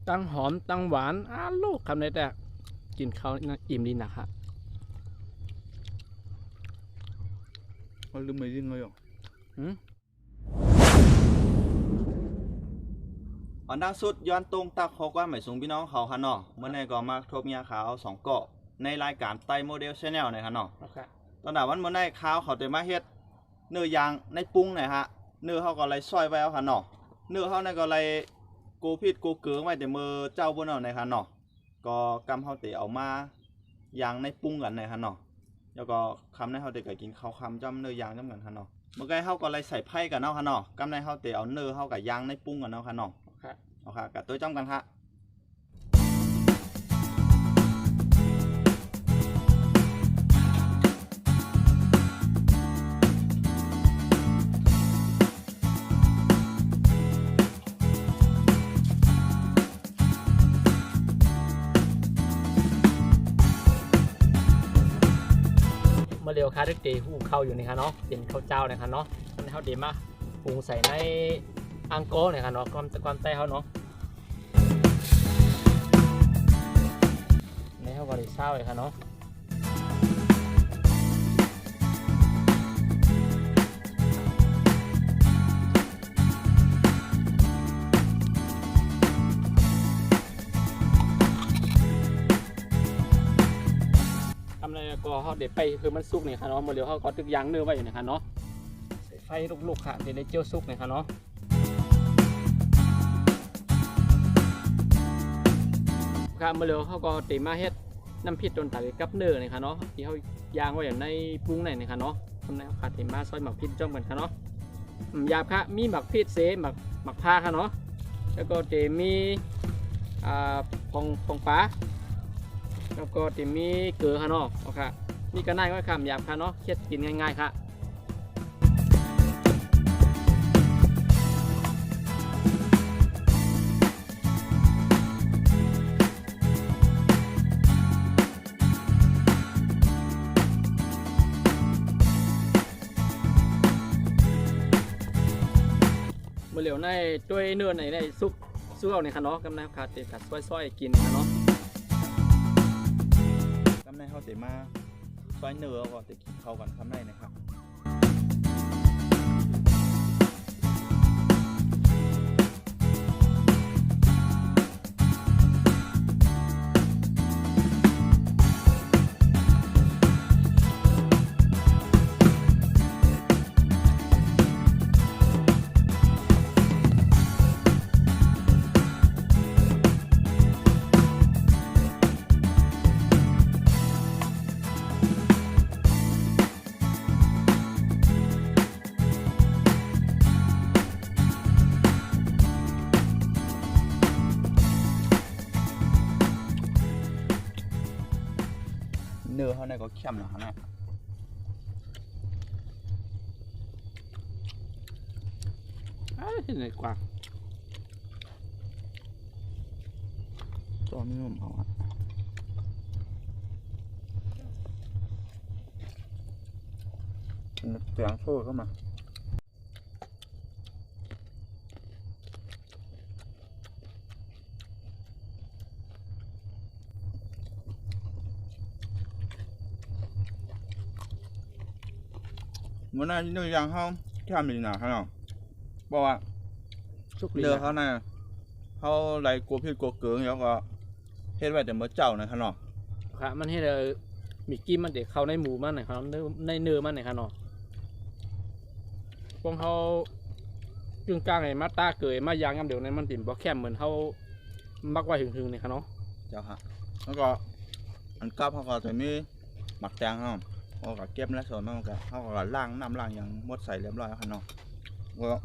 ตั้งหอมตั้งหวานลูกคำนี้แต่กินข้าวอิ่มดีนะครับลืมไม่ยิงเลยอันดังสุดย้อนตรงตักเขาว่าหมายสูงพี่น้องเขาค่ะเนาะเมื่อในก็มาทบยาขาว2เกาะในรายการไต้โมเดลชแนลเนี่ยค่ะเนาะตอนนั้นวันเมื่อในขาวเขาจะมาเฮ็ดเนื้อยางในปรุงเนี่ยฮะเนื้อเขาก็เลยซอยไว้เอาค่ะเนาะเนื้อเขาเนี่ยก็เลยกูพิษกูเกลือไว้แต่มือเจ้าบนเอาในค่ะเนาะก็กำเขาเตะเอามายางในปรุงกันในค่ะเนาะแล้วก็คำในเขาเตะก็กินข้าวคำจำเนื้อยางจำกันค่ะเนาะเมื่อไงเขาก็เลยใส่ไผ่กันเนาะค่ะเนาะกำในเขาเตะเอาเนื้อเขากับยางในปรุงกันเนาะค่ะเนาะเอาค่ะกับตัวจ้องกันค่ะมาเร็วค่ะทุกทีหูเข้าอยู่ในค่ะเนาะเป็นข้าวเจ้าในค่ะเนาะตอนนี้เขาเดี๋ยวมาปรุงใส่ในอังโก้ในค่ะเนาะความใต้เขาเนาะในเขาบริเศร้าเลยค่ะเนาะทำอะไรก็เขาเดี๋ยวไปคือมันสุกเนี่ยค่ะเนาะมาเร็วเขาก็ตึกยางเนื้อไว้อยู่เนี่ยค่ะเนาะใส่ไฟลุกๆค่ะเดี๋ยวได้เจียวสุกเนี่ยค่ะเนาะค่ะมาเร็วเขาก็เตรียมมาเฮ็ดน้ำพริกต้นตาลกับเนื้อเนี่ยค่ะเนาะที่เขายางไว้อย่างในปรุงเนี่ยค่ะเนาะทำในเขาขาดเตรียมมาซอยหมักพริกจ้อมกันค่ะเนาะหยาบค่ะมีหมักพริกเสหมักผ้าค่ะเนาะแล้วก็เตรียมมีของปลาแล้วก็เตรียมมีเกลือค่ะเนาะเอาค่ะนี่ก็ง่ายก็คำหยาบค่ะเนาะเคี่ยวกินง่ายๆค่ะเมื่อเหลียวในด้วยเนื้อในซุปเอาในค่ะเนาะกำลังขาดเตะกัดซอยๆกินค่ะเนาะกำในเขาเตะมาซอยเนื้อก็เตะกินเข้ากันคำในนะครับเนื้อเขาเนี่ยก็เข้มนะครับเนี่ยเหนื่อยกว่าตัวไม่นุ่มเขาอะเสียงโซ่เข้ามาวันนั้นเนื้อยางเขาเข้มดีนะครับเนาะบอกว่าเนื้อเขาเนี่ยเขาไหลกลัวพิษกลัวเกลือแล้วก็เฮ็ดไว้แต่เมื่อเจ้านะครับเนาะค่ะมันให้เรามีกิ้มมันเด็กเข้าในหมูมันหน่อยครับในเนื้อมันหน่อยครับเนาะพวกเขาจึงกลางไอ้มาตาเกยมายางกันเดี๋ยวในมันติ่มบล็อกแคมเหมือนเขามักไว้ถึงๆเนี่ยครับเนาะเจ้าฮะแล้วก็อันกับเขาก็จะมีหมักแตงเขาก็เก็บแล้วส่วนมากก็เขาก็ล้างน้ำล้างอย่างหมดใส่เรียบร้อยแล้วครับเนาะก็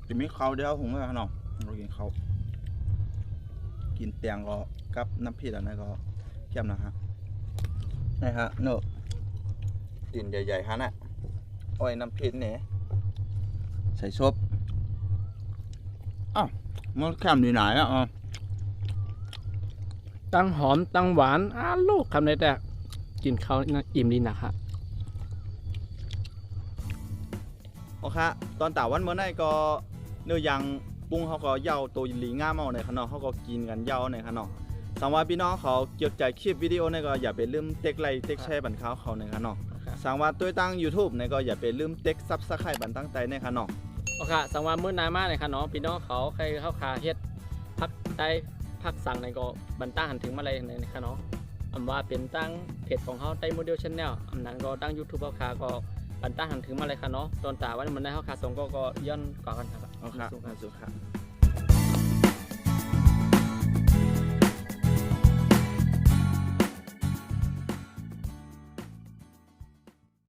จะมีข้าวเดียวหุงไว้ครับเนาะเรากินข้าวกินแตงก็กับน้ำพริกอะไรก็เข้มนะครับนี่ฮะเนอะดินใหญ่ๆฮะน่ะอ้อยน้ำพริกเนี่ยใส่ซบอ้าวมันเข้มดีไหนอ่ะตั้งหอมตั้งหวานลูกคำนี้แต่กินข้าวอิ่มดีนะครับโอเคตอนต่าวันเมื่อไหร่ก็เนื้อยาง ปรุงเขาก็เหย้าตัวหลีง่ามเอาในขนาดเขาก็กินกันเหย้าในขนาดสังว่าพี่น้องเขาเกี่ยวใจคลิปวิดีโอในก็อย่าไปลืมเต็กไลค์เต็กแชร์บันเขาในขนาดสังว่าตัวตั้ง YouTube ในก็อย่าไปลืมเต็กซับสไครต์บันตั้งใจในขนาดโอเคสังว่ามื้อหน้ามาในค่ะเนาะพี่น้องเขาใครเข้าคาเฮ็ดพักได้พักสั่งในก็บันตั้งหันถึงมาเลยในค่ะเนาะอำว่าเป็นตั้งเพจของเขาไต้โมเดลชาแนลอำนั้นก็ตั้ง YouTube เข้าคาก็บันตั้งหันถึงมาเลยค่ะเนาะตอนตาวันมันได้เข้าคาส่งก็ย้อนก่อนกันครับ โอเคสุขค่ะ